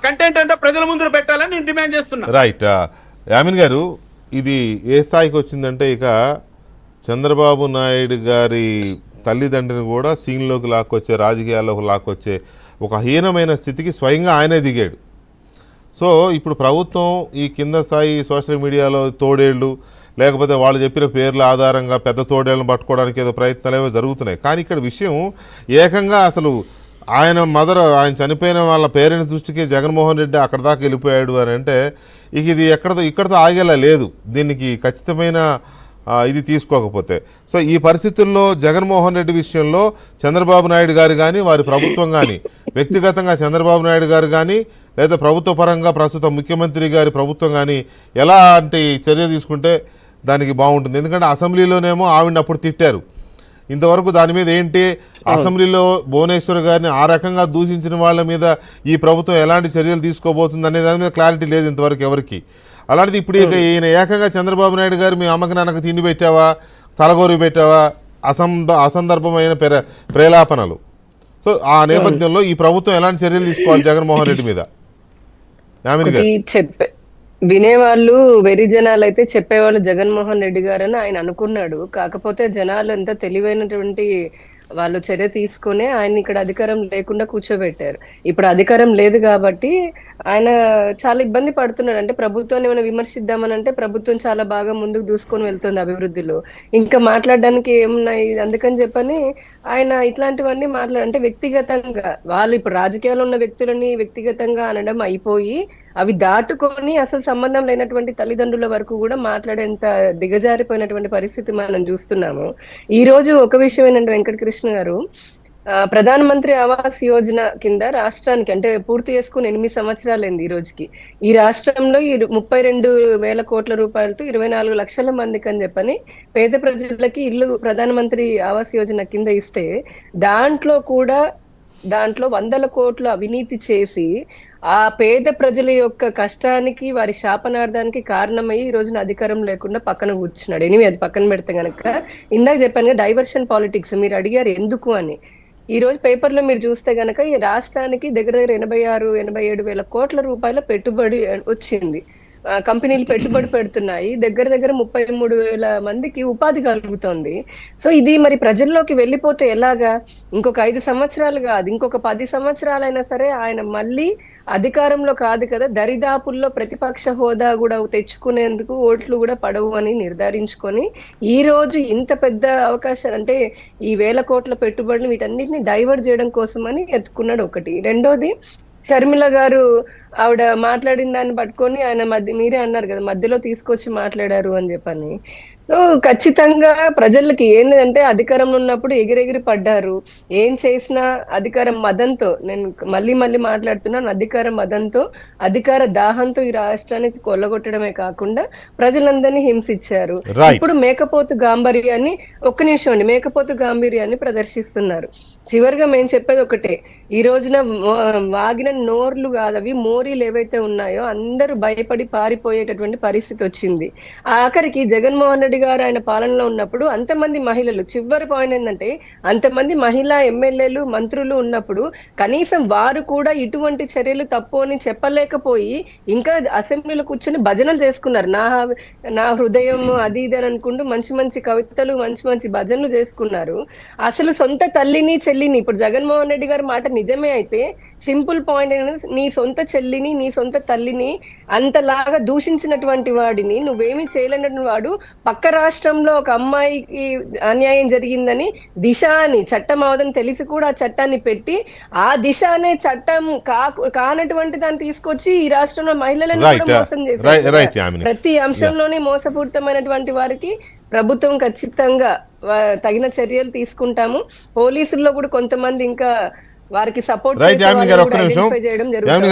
Content అంటే ప్రజల ముందు పెట్టాలని నేను డిమాండ్ చేస్తున్నా. రైట్. యామిన్ గారు, ఇది ఏ స్థాయికి వచ్చిందంటే ఇక చంద్రబాబు నాయుడు గారి తల్లిదండ్రిని కూడా సీన్లోకి లాక్కొచ్చే, రాజకీయాల్లోకి లాక్కొచ్చే ఒక హీనమైన స్థితికి స్వయంగా ఆయనే దిగాడు. సో ఇప్పుడు ప్రభుత్వం ఈ కింద స్థాయి సోషల్ మీడియాలో తోడేళ్ళు, లేకపోతే వాళ్ళు చెప్పిన పేర్ల ఆధారంగా పెద్ద తోడేళ్ళను పట్టుకోవడానికి ఏదో ప్రయత్నాలు ఏవో జరుగుతున్నాయి. కానీ ఇక్కడ విషయం ఏకంగా అసలు ఆయన చనిపోయిన వాళ్ళ పేరెంట్స్ దృష్టికి జగన్మోహన్ రెడ్డి అక్కడ దాకా వెళ్ళిపోయాడు అని అంటే ఇక ఇది ఇక్కడితో ఆగేలా లేదు, దీనికి ఖచ్చితమైన ఇది తీసుకోకపోతే. సో ఈ పరిస్థితుల్లో జగన్మోహన్ రెడ్డి విషయంలో చంద్రబాబు నాయుడు గారు కానీ, వారి ప్రభుత్వం కానీ, వ్యక్తిగతంగా చంద్రబాబు నాయుడు గారు కానీ, లేదా ప్రభుత్వ పరంగా ప్రస్తుత ముఖ్యమంత్రి గారి ప్రభుత్వం కానీ ఎలాంటి చర్య తీసుకుంటే దానికి బాగుంటుంది? ఎందుకంటే అసెంబ్లీలోనేమో ఆవిడని అప్పుడు తిట్టారు, ఇంతవరకు దాని మీద ఏంటి, అసెంబ్లీలో భువనేశ్వర్ గారిని ఆ రకంగా దూషించిన వాళ్ళ మీద ఈ ప్రభుత్వం ఎలాంటి చర్యలు తీసుకోబోతుంది అనే దాని మీద క్లారిటీ లేదు ఇంతవరకు ఎవరికి. అలాంటిది ఇప్పుడు ఇక ఈయన ఏకంగా చంద్రబాబు నాయుడు గారు మీ అమ్మకి నాన్నకు తిండి పెట్టావా, తలగోరు పెట్టావా, అసందర్భమైన ప్రేలాపనలు. సో ఆ నేపథ్యంలో ఈ ప్రభుత్వం ఎలాంటి చర్యలు తీసుకోవాలి జగన్మోహన్ రెడ్డి మీద? వినేవాళ్ళు వెరి జనాలు అయితే చెప్పేవాళ్ళు జగన్మోహన్ రెడ్డి గారని ఆయన అనుకున్నాడు. కాకపోతే జనాలు ఎంత తెలివైనటువంటి వాళ్ళు చర్య తీసుకునే ఆయన ఇక్కడ అధికారం లేకుండా కూర్చోబెట్టారు. ఇప్పుడు అధికారం లేదు కాబట్టి ఆయన చాలా ఇబ్బంది పడుతున్నాడు. అంటే ప్రభుత్వాన్ని ఏమైనా విమర్శిద్దామని అంటే ప్రభుత్వం చాలా బాగా ముందుకు దూసుకొని వెళ్తుంది అభివృద్ధిలో, ఇంకా మాట్లాడడానికి ఏమున్నాయి. అందుకని చెప్పని ఆయన ఇట్లాంటివన్నీ అంటే వ్యక్తిగతంగా వాళ్ళు ఇప్పుడు రాజకీయాల్లో ఉన్న వ్యక్తులని వ్యక్తిగతంగా అనడం అయిపోయి అవి దాటుకొని అసలు సంబంధం లేనటువంటి తల్లిదండ్రుల వరకు కూడా మాట్లాడేంత దిగజారిపోయినటువంటి పరిస్థితి మనం చూస్తున్నాము. ఈ రోజు ఒక విషయం ఏంటంటే వెంకటకృష్ణ గారు, ప్రధానమంత్రి ఆవాస్ యోజన కింద రాష్ట్రానికి అంటే పూర్తి చేసుకుని 8 సంవత్సరాలైంది ఈ రోజుకి. ఈ రాష్ట్రంలో 32,000 కోట్ల రూపాయలతో 24 లక్షల మందికి అని చెప్పని పేద ప్రజలకి ఇల్లు ప్రధానమంత్రి ఆవాస్ యోజన కింద ఇస్తే దాంట్లో 100 కోట్ల అవినీతి చేసి ఆ పేద ప్రజల యొక్క కష్టానికి వారి శాపనార్థానికి కారణమయ్యి ఈ రోజున అధికారం లేకుండా పక్కన కూర్చున్నాడు. అది పక్కన పెడితే గనక ఇందాక చెప్పాను కదా డైవర్షన్ పాలిటిక్స్, మీరు అడిగారు ఎందుకు అని. ఈ రోజు పేపర్లో మీరు చూస్తే గనక ఈ రాష్ట్రానికి దగ్గర 86-87 వేల కోట్ల రూపాయల పెట్టుబడి వచ్చింది. కంపెనీలు పెట్టుబడి పెడుతున్నాయి, దగ్గర 33,000 మందికి ఉపాధి కలుగుతుంది. సో ఇది మరి ప్రజల్లోకి వెళ్ళిపోతే ఎలాగా? ఇంకొక 5 సంవత్సరాలు కాదు, ఇంకొక 10 సంవత్సరాలైనా సరే ఆయన మళ్ళీ అధికారంలో కాదు కదా, దరిదాపుల్లో ప్రతిపక్ష హోదా కూడా తెచ్చుకునేందుకు ఓట్లు కూడా పడవు అని నిర్ధారించుకొని ఈ రోజు ఇంత పెద్ద అవకాశాలు అంటే ఈ 1,000 కోట్ల పెట్టుబడులు వీటన్నిటిని డైవర్ట్ చేయడం కోసమని ఎత్తుకున్నాడు ఒకటి. రెండోది షర్మిల గారు ఆవిడ మాట్లాడిన దాన్ని పట్టుకొని ఆయన మీరే అన్నారు కదా మధ్యలో తీసుకొచ్చి మాట్లాడారు అని చెప్పని. సో ఖచ్చితంగా ప్రజలకి ఏంటంటే అధికారంలో ఉన్నప్పుడు ఎగిరెగిరి పడ్డారు, ఏం చేసినా అధికారం మదంతో, నేను మళ్ళీ మాట్లాడుతున్నాను, అధికార మదంతో అధికార దాహంతో ఈ రాష్ట్రాన్ని కొల్లగొట్టడమే కాకుండా ప్రజలందరినీ హింసించారు. ఇప్పుడు మేకపోతు గాంభీర్యాన్ని మేకపోతు గాంభీర్యాన్ని ప్రదర్శిస్తున్నారు. చివరిగా మేము చెప్పేది ఒకటే, ఈ రోజున వాగిన నోర్లు కాదవి మోరీలు ఏవైతే ఉన్నాయో అందరూ భయపడి పారిపోయేటటువంటి పరిస్థితి వచ్చింది. ఆఖరికి జగన్మోహన్ రెడ్డి గారు ఆయన పాలనలో ఉన్నప్పుడు అంతమంది మహిళలు, చివరి పాయింట్ ఏంటంటే అంతమంది మహిళా ఎమ్మెల్యేలు మంత్రులు ఉన్నప్పుడు కనీసం వారు కూడా ఇటువంటి చర్యలు తప్పు అని చెప్పలేకపోయి ఇంకా అసెంబ్లీలో కూర్చొని భజనలు చేసుకున్నారు. నా హృదయం అది ఇది అని అనుకుంటూ మంచి కవితలు మంచి భజనలు చేసుకున్నారు. అసలు సొంత తల్లిని చెల్లిని, ఇప్పుడు జగన్మోహన్ రెడ్డి గారి మాట నిజమే అయితే సింపుల్ పాయింట్ ఏంటంటే నీ సొంత చెల్లిని నీ సొంత తల్లిని అంతలాగా దూషించినటువంటి వాడిని, నువ్వేమీ చేయలేనటువంటి వాడు పక్క రాష్ట్రంలో ఒక అమ్మాయికి అన్యాయం జరిగిందని దిశ అని చట్టం అవదని తెలిసి కూడా ఆ చట్టాన్ని పెట్టి ఆ దిశ అనే చట్టం కానటువంటి దాన్ని తీసుకొచ్చి ఈ రాష్ట్రంలో మహిళలను కూడా మోసం చేశారు. ప్రతి అంశంలోనే మోసపూరితమైనటువంటి వారికి ప్రభుత్వం ఖచ్చితంగా తగిన చర్యలు తీసుకుంటాము. పోలీసుల్లో కూడా కొంతమంది ఇంకా వారికి సపోర్ట్ చేయడం జరుగుతుంది.